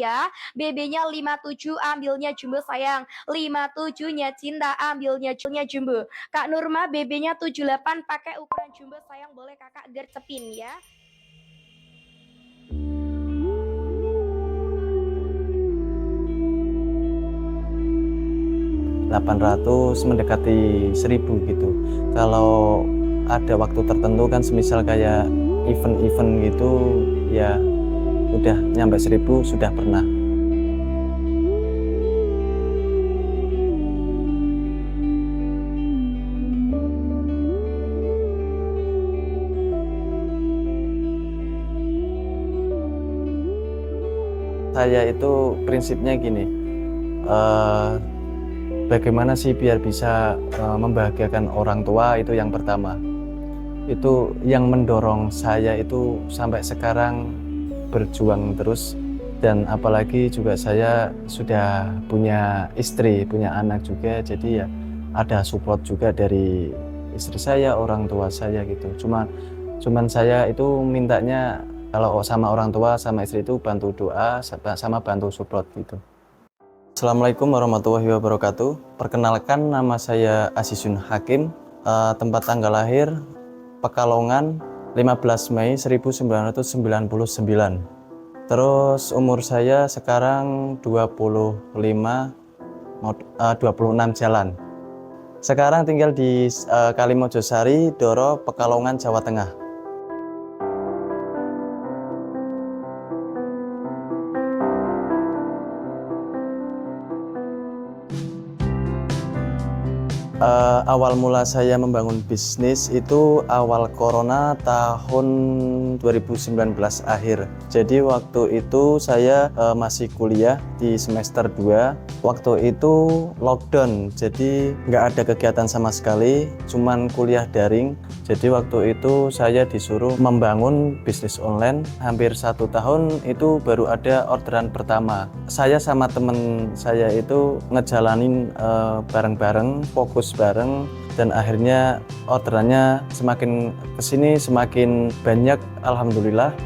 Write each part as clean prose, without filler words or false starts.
ya. BB-nya 57 ambilnya jumbo sayang. 57-nya cinta ambilnya jumbo. Kak Nurma BB-nya 78 pakai ukuran jumbo sayang, boleh kakak gercepin ya. 800 mendekati 1000 gitu. Kalau ada waktu tertentu kan semisal kayak event-event gitu ya udah nyampe 1000 sudah pernah. Saya itu prinsipnya gini, bagaimana sih biar bisa membahagiakan orang tua, itu yang pertama. Itu yang mendorong saya itu sampai sekarang berjuang terus, dan apalagi juga saya sudah punya istri, punya anak juga, jadi ya ada support juga dari istri saya, orang tua saya gitu. Cuman saya itu mintanya kalau sama orang tua sama istri itu bantu doa sama bantu support gitu. Assalamualaikum warahmatullahi wabarakatuh. Perkenalkan, nama saya Azizun Hakim. Tempat tanggal lahir Pekalongan 15 Mei 1999. Terus umur saya sekarang 25, 26 jalan. Sekarang tinggal di Kalimojosari, Doro, Pekalongan, Jawa Tengah. Awal mula saya membangun bisnis itu awal corona tahun 2019 akhir. Jadi waktu itu saya masih kuliah di semester 2. Waktu itu lockdown, jadi nggak ada kegiatan sama sekali, cuman kuliah daring. Jadi waktu itu saya disuruh membangun bisnis online. Hampir 1 tahun itu baru ada orderan pertama. Saya sama temen saya itu ngejalanin bareng-bareng, fokus bareng, dan akhirnya orderannya semakin kesini semakin banyak, alhamdulillah.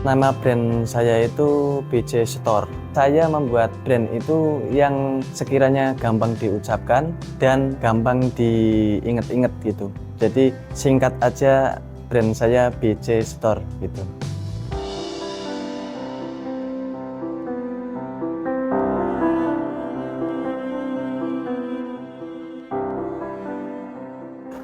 Nama brand saya itu BJ Store. Saya membuat brand itu yang sekiranya gampang diucapkan dan gampang diinget-inget gitu. Jadi singkat aja, brand saya BJ Store gitu.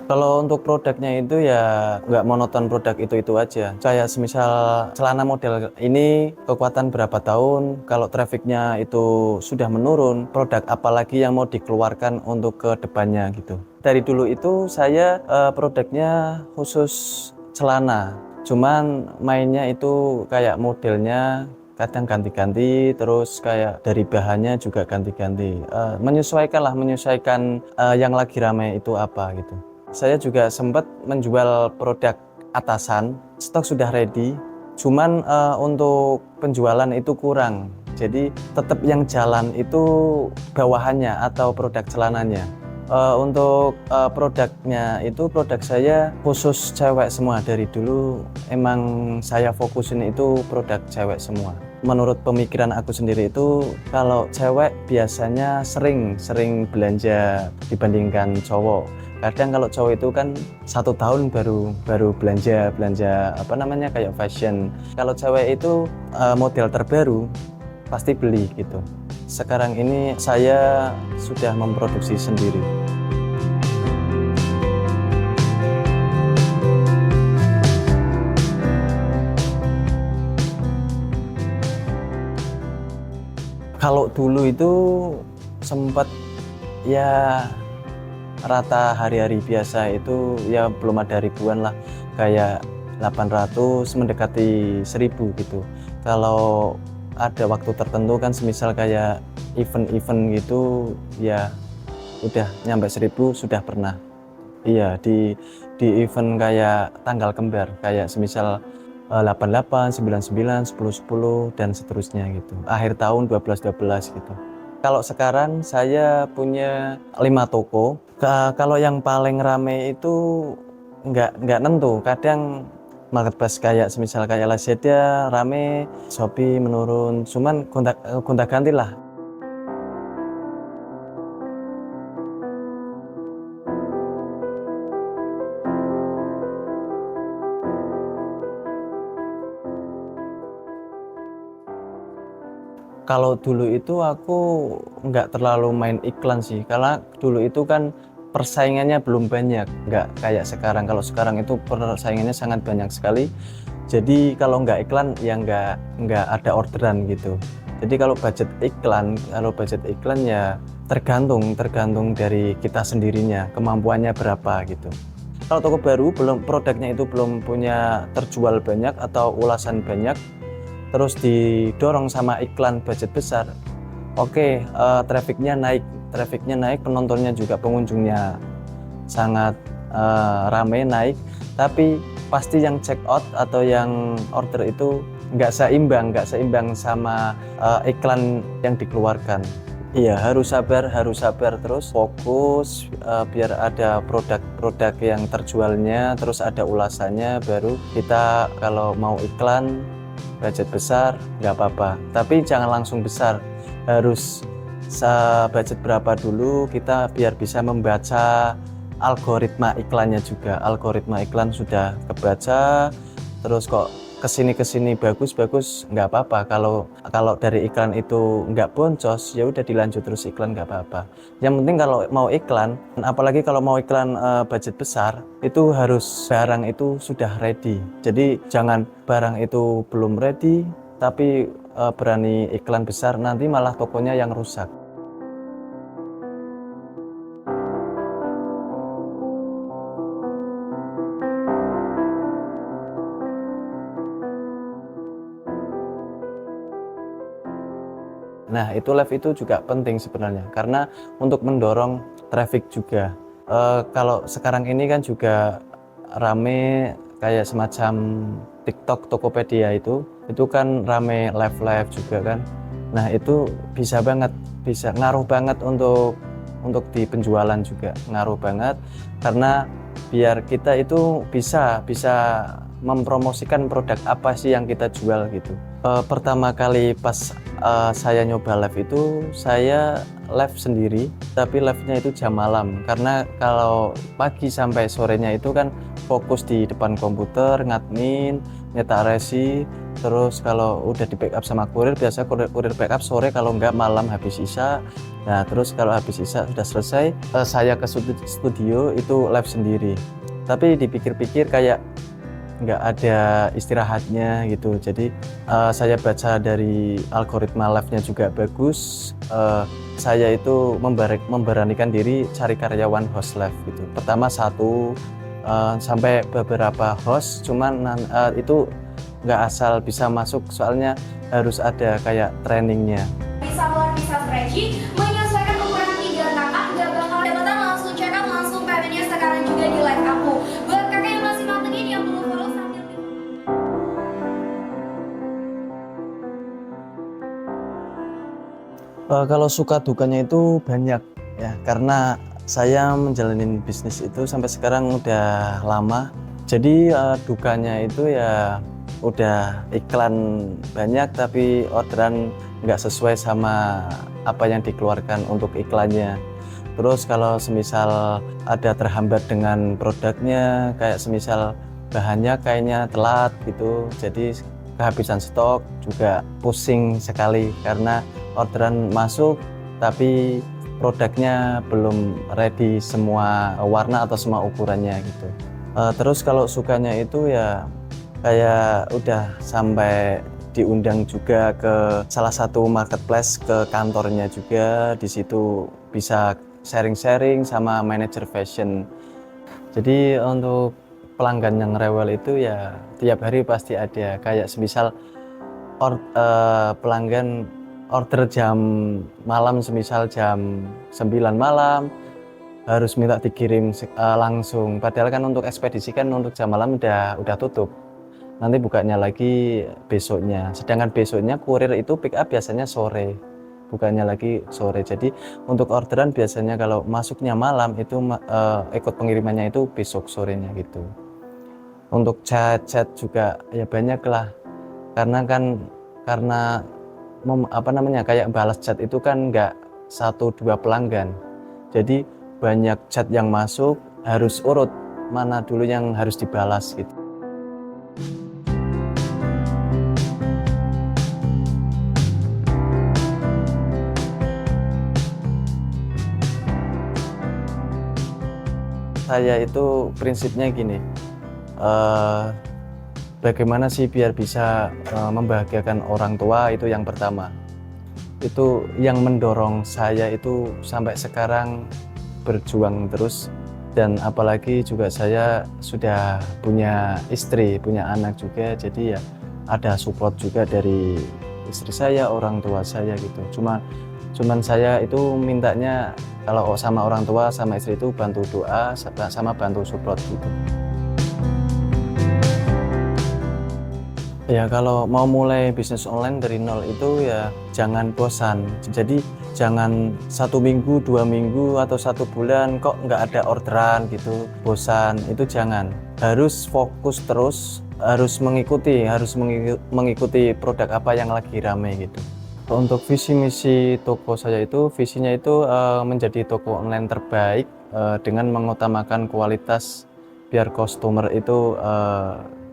Kalau untuk produknya itu ya nggak monoton produk itu aja. Kayak semisal celana model ini kekuatan berapa tahun, kalau trafficnya itu sudah menurun, produk apalagi yang mau dikeluarkan untuk ke depannya gitu. Dari dulu itu saya produknya khusus celana. Cuman mainnya itu kayak modelnya kadang ganti-ganti, terus kayak dari bahannya juga ganti-ganti. Menyesuaikan yang lagi ramai itu apa gitu. Saya juga sempat menjual produk atasan, stok sudah ready, cuman untuk penjualan itu kurang. Jadi tetap yang jalan itu bawahannya atau produk celananya. Untuk produknya itu, produk saya khusus cewek semua. Dari dulu emang saya fokusin itu produk cewek semua. Menurut pemikiran aku sendiri itu, kalau cewek biasanya sering belanja dibandingkan cowok. Kadang kalau cowok itu kan 1 tahun baru belanja apa namanya kayak fashion. Kalau cewek itu model terbaru pasti beli gitu. Sekarang ini saya sudah memproduksi sendiri. Kalau dulu itu sempat ya rata hari-hari biasa itu ya belum ada ribuan lah, kayak 800 mendekati 1000 gitu. Kalau ada waktu tertentu kan semisal kayak event-event gitu ya udah nyampe 1000 sudah pernah. Iya, di event kayak tanggal kembar, kayak semisal 88, 99, 10, 10 dan seterusnya gitu. Akhir tahun 12, 12 gitu. Kalau sekarang saya punya 5 toko. Kalau yang paling rame itu nggak nentu. Kadang marketplace kayak semisal kayak Lazada rame, Shopee menurun. Cuman gonta-ganti lah. Kalau dulu itu aku nggak terlalu main iklan sih, karena dulu itu kan persaingannya belum banyak, nggak kayak sekarang. Kalau sekarang itu persaingannya sangat banyak sekali. Jadi kalau nggak iklan ya nggak ada orderan gitu. Jadi kalau budget iklan ya tergantung dari kita sendirinya, kemampuannya berapa gitu. Kalau toko baru produknya itu belum punya terjual banyak atau ulasan banyak, terus didorong sama iklan budget besar, oke, trafficnya naik, penontonnya juga, pengunjungnya sangat rame naik, tapi pasti yang check out atau yang order itu nggak seimbang sama iklan yang dikeluarkan. Iya, harus sabar terus fokus, biar ada produk-produk yang terjualnya, terus ada ulasannya, baru kita kalau mau iklan budget besar nggak apa-apa, tapi jangan langsung besar, harus budget berapa dulu kita biar bisa membaca algoritma iklannya juga. Algoritma iklan sudah kebaca, terus kok kesini bagus nggak apa-apa. Kalau dari iklan itu nggak boncos, ya udah dilanjut terus iklan, nggak apa-apa. Yang penting kalau mau iklan, apalagi kalau mau iklan budget besar, itu harus barang itu sudah ready. Jadi jangan barang itu belum ready tapi berani iklan besar, nanti malah tokonya yang rusak. Nah, itu live itu juga penting sebenarnya, karena untuk mendorong traffic juga. Kalau sekarang ini kan juga rame kayak semacam TikTok, Tokopedia itu kan rame live juga kan. Nah, itu bisa ngaruh banget untuk di penjualan juga, ngaruh banget, karena biar kita itu bisa mempromosikan produk apa sih yang kita jual gitu. Pertama kali pas saya nyoba live itu, saya live sendiri, tapi live-nya itu jam malam, karena kalau pagi sampai sorenya itu kan fokus di depan komputer, ngadmin, nyetak resi, terus kalau udah di backup sama kurir, biasa kurir backup sore, kalau nggak malam habis isya. Nah, terus kalau habis isya sudah selesai, saya ke studio itu live sendiri, tapi dipikir-pikir kayak nggak ada istirahatnya gitu. Jadi saya baca dari algoritma live-nya juga bagus. Saya itu memberanikan diri cari karyawan host live gitu. Pertama satu sampai beberapa host, cuman itu nggak asal bisa masuk, soalnya harus ada kayak trainingnya. Bisa luar bisa stretching, menyesuaikan ukuran 3 kakak, gak bakal dapatan, langsung check out, langsung paymentnya sekarang juga di live aku. Buat kakak yang masih mantengin, yang belum follow sambil kalau suka dukanya itu banyak ya, karena saya menjalani bisnis itu sampai sekarang udah lama. Jadi dukanya itu ya udah iklan banyak tapi orderan nggak sesuai sama apa yang dikeluarkan untuk iklannya. Terus kalau semisal ada terhambat dengan produknya, kayak semisal bahannya kayaknya telat gitu, jadi kehabisan stok, juga pusing sekali karena orderan masuk tapi produknya belum ready semua warna atau semua ukurannya gitu. Terus kalau sukanya itu ya kayak udah sampai diundang juga ke salah satu marketplace, ke kantornya juga, di situ bisa sharing-sharing sama manajer fashion. Jadi untuk pelanggan yang rewel itu ya tiap hari pasti ada, kayak semisal pelanggan order jam malam, semisal jam 9 malam harus minta dikirim langsung, padahal kan untuk ekspedisi kan untuk jam malam udah tutup, nanti bukanya lagi besoknya, sedangkan besoknya kurir itu pick up biasanya sore. bukannya lagi sore. Jadi untuk orderan biasanya kalau masuknya malam itu ikut pengirimannya itu besok sorenya gitu. Untuk chat juga ya banyak lah, karena kayak balas chat itu kan nggak 1-2 pelanggan, jadi banyak chat yang masuk, harus urut mana dulu yang harus dibalas gitu. Saya itu prinsipnya gini, bagaimana sih biar bisa membahagiakan orang tua, itu yang pertama. Itu yang mendorong saya itu sampai sekarang berjuang terus, dan apalagi juga saya sudah punya istri, punya anak juga, jadi ya ada support juga dari istri saya, orang tua saya gitu. Cuman saya itu mintanya kalau sama orang tua sama istri itu bantu doa sama bantu support gitu. Ya kalau mau mulai bisnis online dari nol itu ya jangan bosan. Jadi jangan 1 minggu, 2 minggu, atau 1 bulan kok nggak ada orderan gitu, bosan. Itu jangan. Harus fokus terus, harus mengikuti produk apa yang lagi rame gitu. Untuk visi misi toko saya itu, visinya itu menjadi toko online terbaik dengan mengutamakan kualitas biar customer itu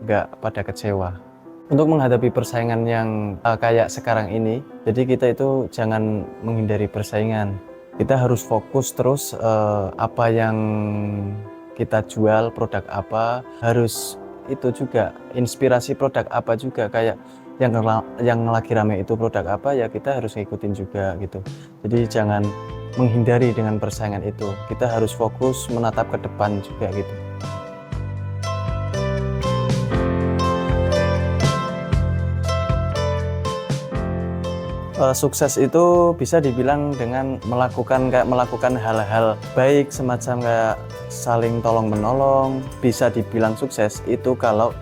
nggak pada kecewa. Untuk menghadapi persaingan yang kayak sekarang ini, jadi kita itu jangan menghindari persaingan. Kita harus fokus terus apa yang kita jual, produk apa, harus itu juga inspirasi produk apa juga, kayak yang lagi rame itu produk apa ya kita harus ngikutin juga gitu. Jadi jangan menghindari dengan persaingan itu, kita harus fokus menatap ke depan juga gitu. Sukses itu bisa dibilang dengan melakukan hal-hal baik, semacam kayak saling tolong menolong. Bisa dibilang sukses itu kalau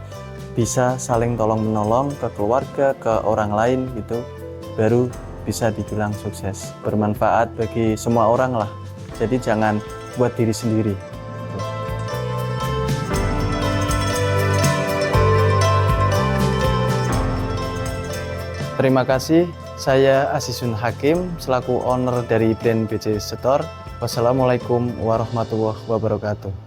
bisa saling tolong menolong ke keluarga, ke orang lain gitu, baru bisa dibilang sukses, bermanfaat bagi semua orang lah. Jadi jangan buat diri sendiri. Terima kasih. Saya Azizun Hakim selaku owner dari brand BC Store. Wassalamualaikum warahmatullahi wabarakatuh.